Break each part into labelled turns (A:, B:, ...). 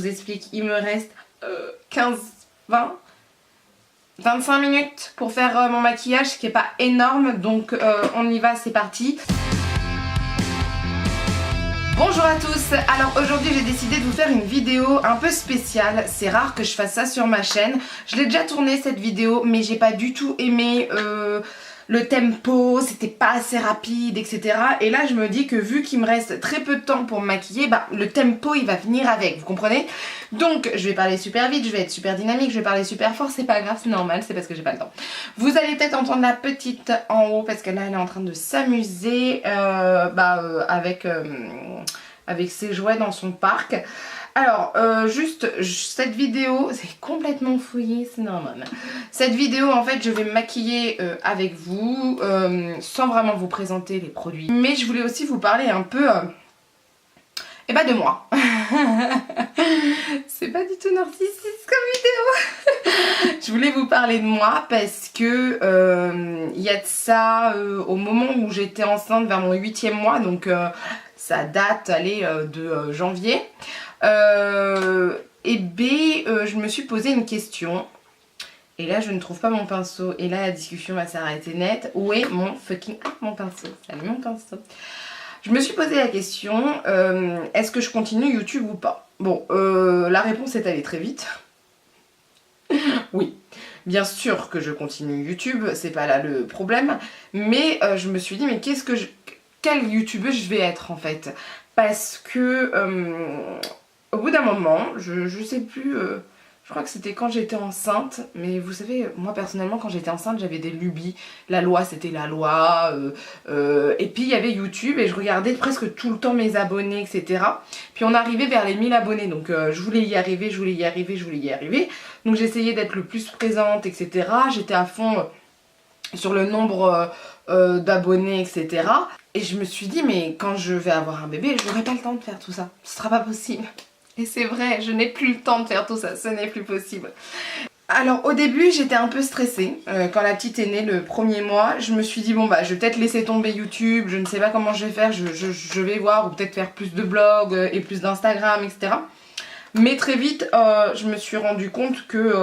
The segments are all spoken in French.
A: vous explique, il me reste 15, 20, 25 minutes pour faire mon maquillage, ce qui n'est pas énorme, donc on y va, c'est parti. Bonjour à tous, alors aujourd'hui j'ai décidé de vous faire une vidéo un peu spéciale, c'est rare que je fasse ça sur ma chaîne. Je l'ai déjà tournée cette vidéo mais j'ai pas du tout aimé le tempo, c'était pas assez rapide, etc. Et là je me dis que vu qu'il me reste très peu de temps pour me maquiller, bah le tempo il va venir avec, vous comprenez? Donc je vais parler super vite, je vais être super dynamique, je vais parler super fort, c'est pas grave, c'est normal, c'est parce que j'ai pas le temps. Vous allez peut-être entendre la petite en haut parce que là elle est en train de s'amuser avec ses jouets dans son parc. Alors, cette vidéo, c'est complètement fouillé, c'est normal. Cette vidéo, en fait, je vais me maquiller avec vous, sans vraiment vous présenter les produits. Mais je voulais aussi vous parler un peu, de moi. C'est pas du tout narcissique comme vidéo. Je voulais vous parler de moi parce que il y a de ça au moment où j'étais enceinte vers mon 8e mois, donc ça date de janvier. Je me suis posé une question. Et là je ne trouve pas mon pinceau. Et là la discussion va s'arrêter net. Où est mon fucking... Ah, mon pinceau. Salut mon pinceau. Je me suis posé la question, est-ce que je continue YouTube ou pas? Bon, la réponse est allée très vite. Oui, bien sûr que je continue YouTube, c'est pas là le problème. Mais je me suis dit, mais quelle youtubeuse je vais être en fait? Parce que au bout d'un moment, je sais plus, je crois que c'était quand j'étais enceinte, mais vous savez, moi personnellement quand j'étais enceinte j'avais des lubies, la loi c'était la loi, et puis il y avait YouTube et je regardais presque tout le temps mes abonnés, etc. Puis on arrivait vers les 1000 abonnés, donc je voulais y arriver, donc j'essayais d'être le plus présente, etc. J'étais à fond sur le nombre d'abonnés, etc. Et je me suis dit, mais quand je vais avoir un bébé, je n'aurai pas le temps de faire tout ça, ce sera pas possible. Et c'est vrai, je n'ai plus le temps de faire tout ça, ce n'est plus possible. Alors au début j'étais un peu stressée, quand la petite est née le premier mois, je me suis dit bon bah je vais peut-être laisser tomber YouTube, je ne sais pas comment je vais faire, je vais voir, ou peut-être faire plus de blogs et plus d'Instagram, etc. Mais très vite je me suis rendu compte que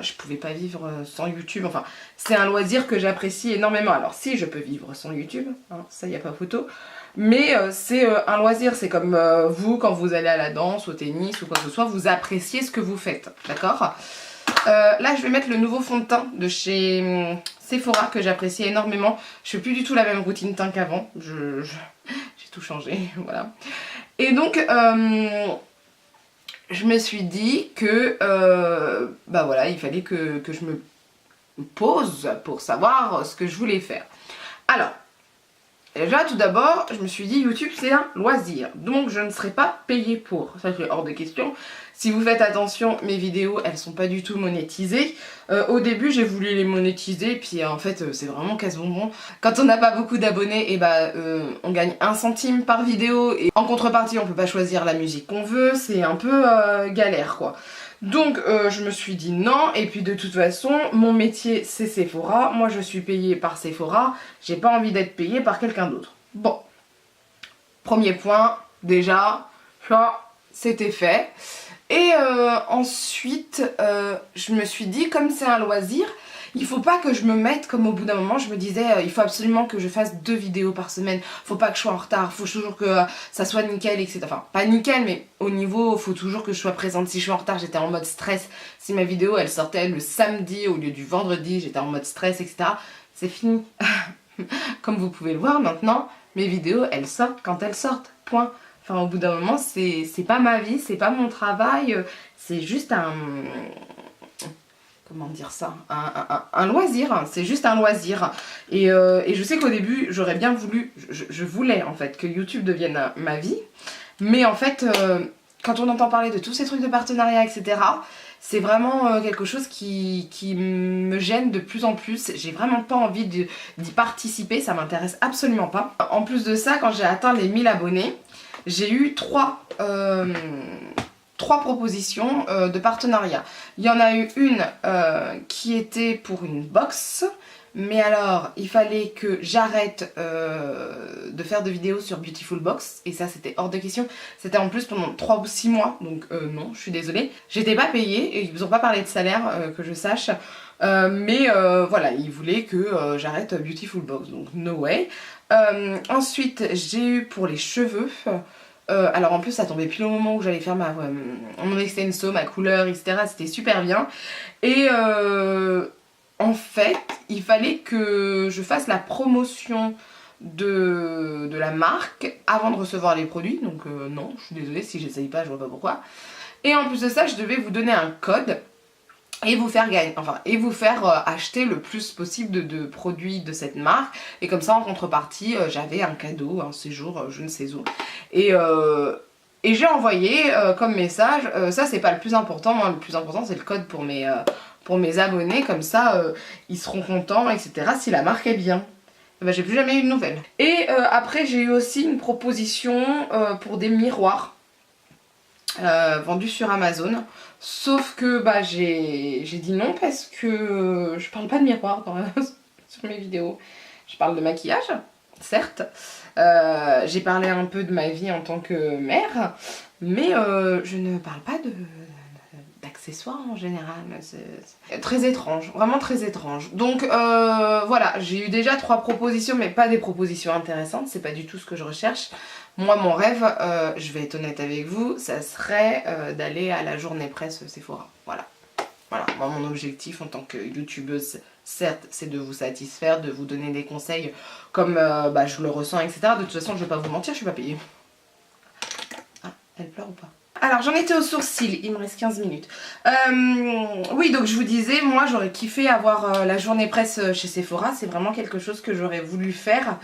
A: je pouvais pas vivre sans YouTube, enfin c'est un loisir que j'apprécie énormément. Alors si je peux vivre sans YouTube, hein, ça y a pas photo. Mais c'est un loisir, c'est comme vous quand vous allez à la danse, au tennis ou quoi que ce soit, vous appréciez ce que vous faites, d'accord? Là je vais mettre le nouveau fond de teint de chez Sephora que j'apprécie énormément. Je fais plus du tout la même routine teint qu'avant, j'ai tout changé, voilà. Et donc je me suis dit que il fallait que je me pose pour savoir ce que je voulais faire. Alors, déjà tout d'abord, je me suis dit YouTube c'est un loisir, donc je ne serai pas payée pour. Ça c'est hors de question. Si vous faites attention, mes vidéos elles sont pas du tout monétisées. Au début j'ai voulu les monétiser, puis en fait c'est vraiment casse-bonbon. Quand on n'a pas beaucoup d'abonnés, on gagne 1 centime par vidéo et en contrepartie on peut pas choisir la musique qu'on veut, c'est un peu galère quoi. Donc je me suis dit non, et puis de toute façon mon métier c'est Sephora, moi je suis payée par Sephora, j'ai pas envie d'être payée par quelqu'un d'autre. Bon, premier point, déjà, ça c'était fait. Et ensuite je me suis dit comme c'est un loisir, il faut pas que je me mette comme au bout d'un moment je me disais il faut absolument que je fasse 2 vidéos par semaine, faut pas que je sois en retard, faut toujours que ça soit nickel, etc. Enfin pas nickel mais au niveau, faut toujours que je sois présente. Si je suis en retard j'étais en mode stress, si ma vidéo elle sortait le samedi au lieu du vendredi j'étais en mode stress, etc. C'est fini. Comme vous pouvez le voir maintenant, mes vidéos elles sortent quand elles sortent, point. Enfin au bout d'un moment c'est pas ma vie, c'est pas mon travail, c'est juste un... Comment dire ça, un loisir, c'est juste un loisir. Et je sais qu'au début j'aurais bien voulu, je voulais en fait que YouTube devienne ma vie. Mais en fait quand on entend parler de tous ces trucs de partenariat, etc. C'est vraiment quelque chose qui me gêne de plus en plus. J'ai vraiment pas envie d'y participer, ça m'intéresse absolument pas. En plus de ça, quand j'ai atteint les 1000 abonnés, j'ai eu 3 propositions de partenariat. Il y en a eu une qui était pour une box, Mais alors, il fallait que j'arrête de faire de vidéos sur Beautiful Box. Et ça, c'était hors de question. C'était en plus pendant 3 ou 6 mois. Donc non, je suis désolée. J'étais pas payée et ils vous ont pas parlé de salaire, que je sache. Mais voilà, ils voulaient que j'arrête Beautiful Box. Donc no way. Ensuite, j'ai eu pour les cheveux... alors en plus ça tombait pile au moment où j'allais faire mon extenso, ma couleur, etc. C'était super bien. Et en fait, il fallait que je fasse la promotion de la marque avant de recevoir les produits. Donc non, je suis désolée, si j'essaye pas, je vois pas pourquoi. Et en plus de ça, je devais vous donner un code et vous faire gagner, enfin, et vous faire acheter le plus possible de produits de cette marque. Et comme ça, en contrepartie, j'avais un cadeau, un séjour, je ne sais où. Et j'ai envoyé comme message, ça c'est pas le plus important, moi le plus important c'est le code pour mes abonnés, comme ça ils seront contents, etc. si la marque est bien. Et ben, j'ai plus jamais eu de nouvelles. Et après j'ai eu aussi une proposition pour des miroirs vendus sur Amazon. Sauf que bah, j'ai dit non parce que je parle pas de miroirs sur mes vidéos. Je parle de maquillage, certes. J'ai parlé un peu de ma vie en tant que mère, mais je ne parle pas d'accessoires en général. C'est très étrange, vraiment très étrange. Donc voilà, j'ai eu déjà 3 propositions, mais pas des propositions intéressantes, c'est pas du tout ce que je recherche. Moi, mon rêve, je vais être honnête avec vous, ça serait d'aller à la journée presse Sephora. Voilà. Voilà, moi mon objectif en tant que youtubeuse, certes, c'est de vous satisfaire, de vous donner des conseils comme bah, je le ressens, etc. De toute façon, je vais pas vous mentir, je suis pas payée. Ah, elle pleure ou pas? Alors, j'en étais aux sourcils, il me reste 15 minutes. Oui, donc je vous disais, moi j'aurais kiffé avoir la journée presse chez Sephora. C'est vraiment quelque chose que j'aurais voulu faire.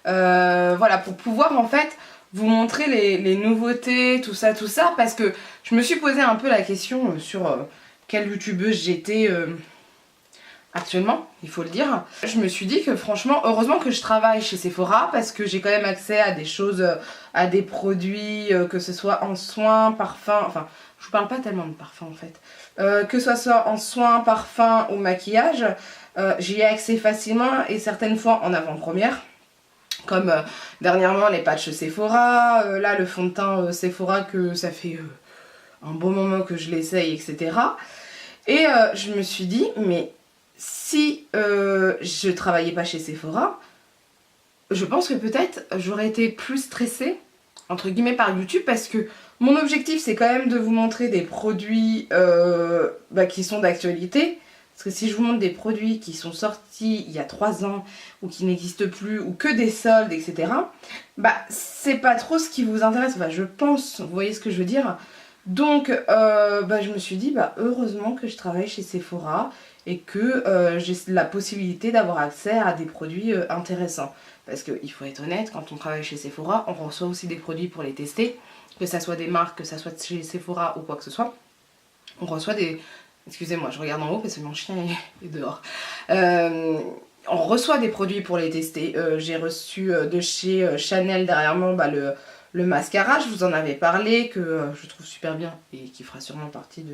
A: Voilà, pour pouvoir en fait vous montrer les nouveautés, tout ça, parce que je me suis posé un peu la question sur quelle youtubeuse j'étais actuellement, il faut le dire. Je me suis dit que franchement, heureusement que je travaille chez Sephora parce que j'ai quand même accès à des choses, à des produits, que ce soit en soins, parfums, enfin, je vous parle pas tellement de parfums en fait, que ce soit en soins, parfums ou maquillage, j'y ai accès facilement et certaines fois en avant-première. Comme dernièrement les patchs Sephora, là le fond de teint Sephora que ça fait un bon moment que je l'essaye, etc. Et je me suis dit, mais si je travaillais pas chez Sephora, je pense que peut-être j'aurais été plus stressée, entre guillemets, par YouTube, parce que mon objectif c'est quand même de vous montrer des produits bah, qui sont d'actualité. Parce que si je vous montre des produits qui sont sortis il y a 3 ans ou qui n'existent plus ou que des soldes, etc. bah c'est pas trop ce qui vous intéresse, bah, je pense, vous voyez ce que je veux dire. Donc bah, je me suis dit bah heureusement que je travaille chez Sephora et que j'ai la possibilité d'avoir accès à des produits intéressants. Parce qu'il faut être honnête, quand on travaille chez Sephora, on reçoit aussi des produits pour les tester, que ça soit des marques, que ça soit chez Sephora ou quoi que ce soit. On reçoit des... Excusez-moi, je regarde en haut parce que mon chien est dehors. On reçoit des produits pour les tester. J'ai reçu de chez Chanel derrière moi bah, le mascara, je vous en avais parlé, que je trouve super bien et qui fera sûrement partie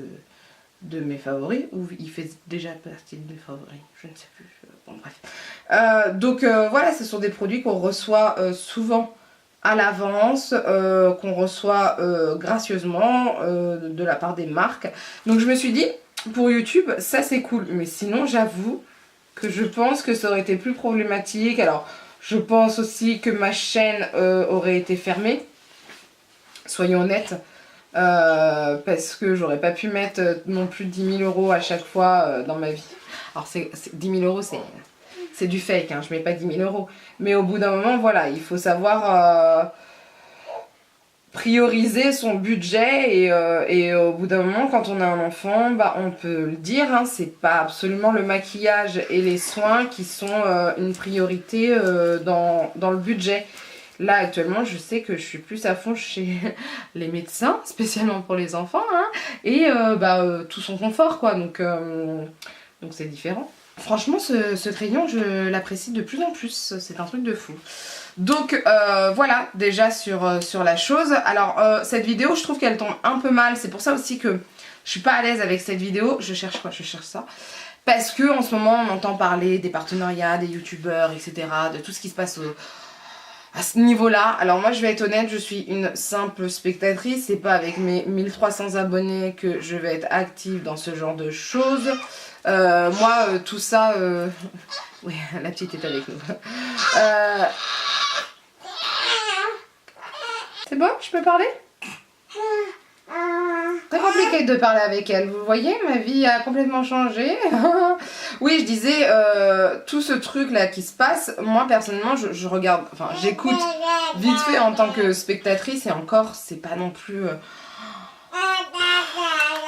A: de mes favoris. Ou il fait déjà partie de mes favoris, je ne sais plus. Bon bref. Donc voilà, ce sont des produits qu'on reçoit souvent à l'avance, qu'on reçoit gracieusement de la part des marques. Donc je me suis dit... Pour YouTube, ça c'est cool, mais sinon j'avoue que je pense que ça aurait été plus problématique. Alors, je pense aussi que ma chaîne aurait été fermée, soyons honnêtes, parce que j'aurais pas pu mettre non plus 10 000 € à chaque fois dans ma vie. Alors, 10 000 € c'est du fake, hein, je mets pas 10 000 €, mais au bout d'un moment, voilà, il faut savoir... prioriser son budget et au bout d'un moment quand on a un enfant bah on peut le dire hein, c'est pas absolument le maquillage et les soins qui sont une priorité dans le budget. Là actuellement je sais que je suis plus à fond chez les médecins spécialement pour les enfants hein, et tout son confort quoi, donc c'est différent. Franchement ce crayon je l'apprécie de plus en plus, c'est un truc de fou. Donc voilà déjà sur la chose. Alors cette vidéo je trouve qu'elle tombe un peu mal, c'est pour ça aussi que je suis pas à l'aise avec cette vidéo. Je cherche quoi? Je cherche ça. Parce que en ce moment on entend parler des partenariats, des youtubeurs, etc. De tout ce qui se passe à ce niveau-là. Alors moi je vais être honnête, je suis une simple spectatrice. C'est pas avec mes 1300 abonnés que je vais être active dans ce genre de choses. Tout ça... Oui, la petite est avec nous. C'est bon? Je peux parler? Très compliqué de parler avec elle, vous voyez, ma vie a complètement changé. Oui, je disais, tout ce truc là qui se passe, moi personnellement je regarde, enfin j'écoute vite fait en tant que spectatrice et encore c'est pas non plus...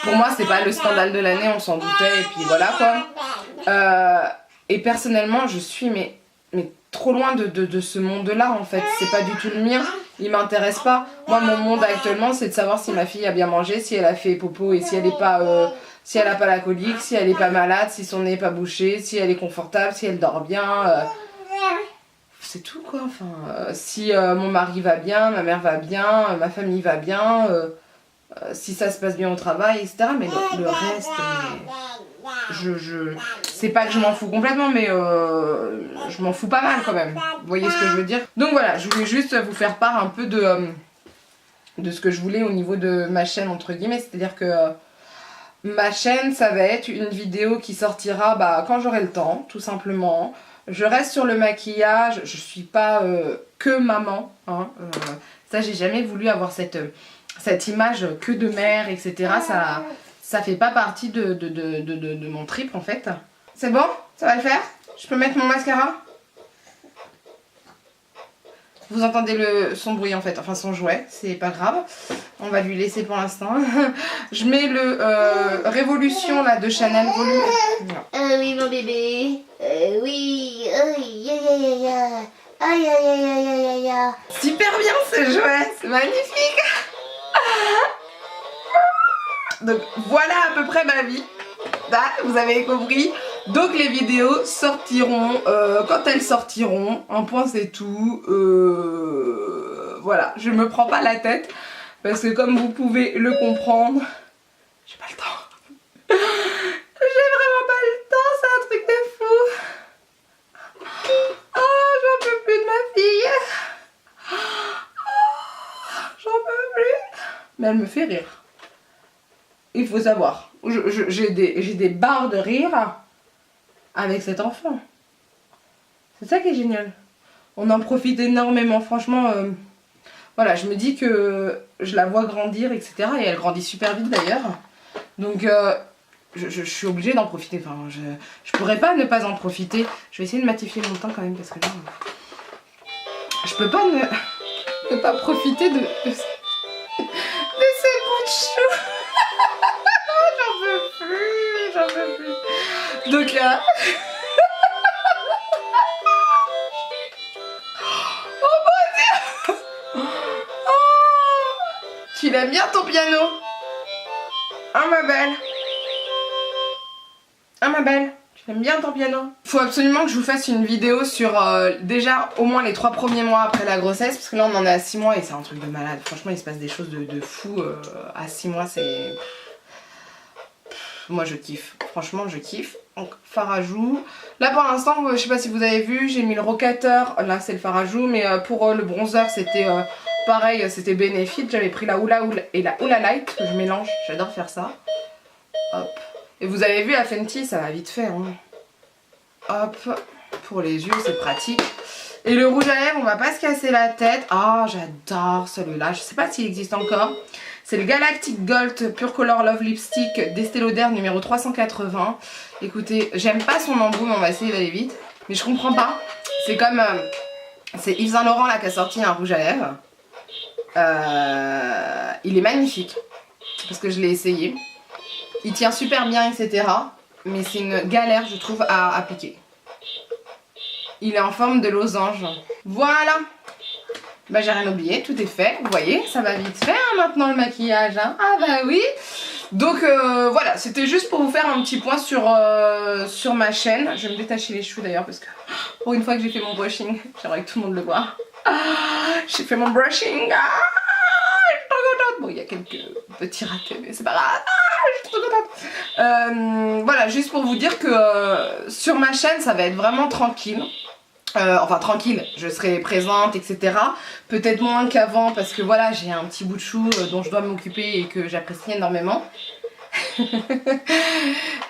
A: Pour moi c'est pas le scandale de l'année, on s'en doutait et puis voilà quoi. Et personnellement je suis mais trop loin de ce monde là en fait, c'est pas du tout le mien. Il m'intéresse pas. Moi mon monde actuellement c'est de savoir si ma fille a bien mangé, si elle a fait popo et si elle est pas si elle a pas la colique, si elle est pas malade, si son nez est pas bouché, si elle est confortable, si elle dort bien. C'est tout quoi. Enfin, si mon mari va bien, ma mère va bien, ma famille va bien, si ça se passe bien au travail, etc. Mais le reste, c'est pas que je m'en fous complètement, mais je m'en fous pas mal quand même. Vous voyez ce que je veux dire? Donc voilà, je voulais juste vous faire part un peu de ce que je voulais au niveau de ma chaîne entre guillemets, c'est-à-dire que ma chaîne ça va être une vidéo qui sortira quand j'aurai le temps, tout simplement. Je reste sur le maquillage, je suis pas que maman, hein, ça j'ai jamais voulu avoir cette image que de mère, etc. Ça fait pas partie de mon trip en fait. C'est bon? Ça va le faire? Je peux mettre mon mascara? Vous entendez le son bruit en fait, enfin son jouet, c'est pas grave. On va lui laisser pour l'instant. Je mets le Révolution là de Chanel volume.
B: Oui mon bébé. Oui. Aïe aïe aïe aïe. Aïe aïe aïe aïe aïe aïe aïe.
A: Super bien ce jouet, c'est magnifique. Donc voilà à peu près ma vie. Là, vous avez compris. Donc les vidéos sortiront quand elles sortiront. Un point c'est tout. Voilà, je me prends pas la tête. Parce que comme vous pouvez le comprendre, j'ai pas le temps. J'ai vraiment pas le temps, c'est un truc de fou. Oh, j'en peux plus de ma fille. Oh, j'en peux plus. Mais elle me fait rire. Il faut savoir, j'ai des barres de rire avec cet enfant. C'est ça qui est génial. On en profite énormément, franchement. Voilà, je me dis que je la vois grandir, etc. Et elle grandit super vite d'ailleurs. Donc je suis obligée d'en profiter. Enfin, je pourrais pas ne pas en profiter. Je vais essayer de matifier mon teint quand même parce que là, je peux pas ne pas profiter de ce bout de chou. J'en peux plus. Donc là... Oh mon Dieu. Oh. Tu l'aimes bien ton piano? Ah ma belle. Ah ma belle. Tu l'aimes bien ton piano? Faut absolument que je vous fasse une vidéo sur déjà au moins les 3 premiers mois après la grossesse. Parce que là on en est à 6 mois et c'est un truc de malade. Franchement il se passe des choses de fou à 6 mois, c'est... Moi je kiffe, franchement je kiffe. Donc fard à joues. Là pour l'instant, je sais pas si vous avez vu, j'ai mis le rocateur. Là c'est le fard à joues, mais pour le bronzer c'était pareil, c'était Benefit. J'avais pris la Hoola et la Hoola Light que je mélange, j'adore faire ça. Hop. Et vous avez vu la Fenty, ça va vite fait. Hein. Hop, pour les yeux c'est pratique. Et le rouge à lèvres, on va pas se casser la tête. Ah, j'adore celui-là, je sais pas s'il existe encore. C'est le Galactic Gold Pure Color Love Lipstick d'Estée Lauder numéro 380. Écoutez, j'aime pas son embout, mais on va essayer d'aller vite. Mais je comprends pas. C'est comme... c'est Yves Saint Laurent là qui a sorti un rouge à lèvres. Il est magnifique. Parce que je l'ai essayé. Il tient super bien, etc. Mais c'est une galère, je trouve, à appliquer. Il est en forme de losange. Voilà. Bah j'ai rien oublié, tout est fait, vous voyez, ça va vite faire hein, maintenant le maquillage, hein. Ah bah oui. Donc voilà, c'était juste pour vous faire un petit point sur ma chaîne. Je vais me détacher les cheveux d'ailleurs parce que pour une fois que j'ai fait mon brushing, j'aimerais que tout le monde le voit. J'ai fait mon brushing, je suis trop contente. Bon, il y a quelques petits ratés mais c'est pas grave, je suis trop suis contente. Voilà, juste pour vous dire que sur ma chaîne, ça va être vraiment tranquille. Enfin tranquille, je serai présente, etc. Peut-être moins qu'avant parce que voilà, j'ai un petit bout de chou dont je dois m'occuper et que j'apprécie énormément.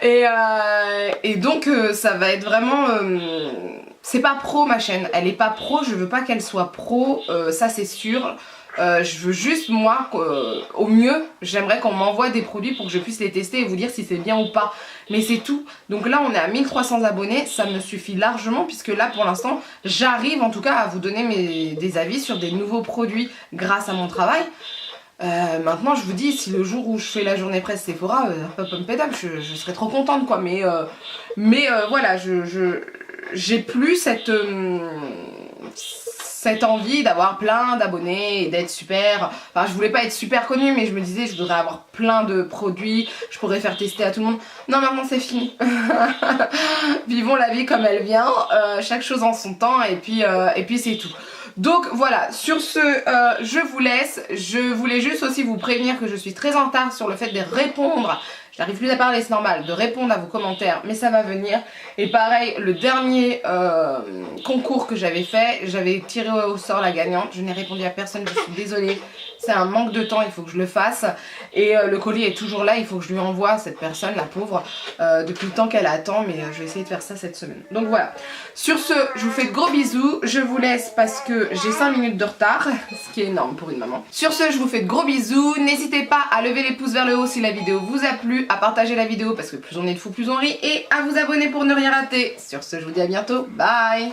A: et donc ça va être vraiment... c'est pas pro ma chaîne, elle est pas pro, je veux pas qu'elle soit pro, ça c'est sûr. Je veux juste moi, au mieux, j'aimerais qu'on m'envoie des produits pour que je puisse les tester et vous dire si c'est bien ou pas. Mais c'est tout. Donc là on est à 1300 abonnés, ça me suffit largement puisque là pour l'instant j'arrive en tout cas à vous donner des avis sur des nouveaux produits grâce à mon travail. Maintenant je vous dis, si le jour où je fais la journée presse Sephora, je serais trop contente quoi. Mais voilà, j'ai plus cette envie d'avoir plein d'abonnés et d'être super... Enfin je voulais pas être super connue mais je me disais je voudrais avoir plein de produits, je pourrais faire tester à tout le monde. Non maintenant c'est fini. Vivons la vie comme elle vient, chaque chose en son temps et puis c'est tout. Donc voilà, sur ce, je vous laisse. Je voulais juste aussi vous prévenir que je suis très en retard sur le fait de répondre. Je n'arrive plus à parler, c'est normal, de répondre à vos commentaires, mais ça va venir. Et pareil, le dernier concours que j'avais fait, j'avais tiré au sort la gagnante. Je n'ai répondu à personne, je suis désolée. C'est un manque de temps, il faut que je le fasse. Et le colis est toujours là, il faut que je lui envoie à cette personne, la pauvre, depuis le temps qu'elle attend. Mais je vais essayer de faire ça cette semaine. Donc voilà. Sur ce, je vous fais de gros bisous. Je vous laisse parce que j'ai 5 minutes de retard, ce qui est énorme pour une maman. Sur ce, je vous fais de gros bisous. N'hésitez pas à lever les pouces vers le haut si la vidéo vous a plu, à partager la vidéo parce que plus on est de fous, plus on rit, et à vous abonner pour ne rien rater. Sur ce, je vous dis à bientôt. Bye!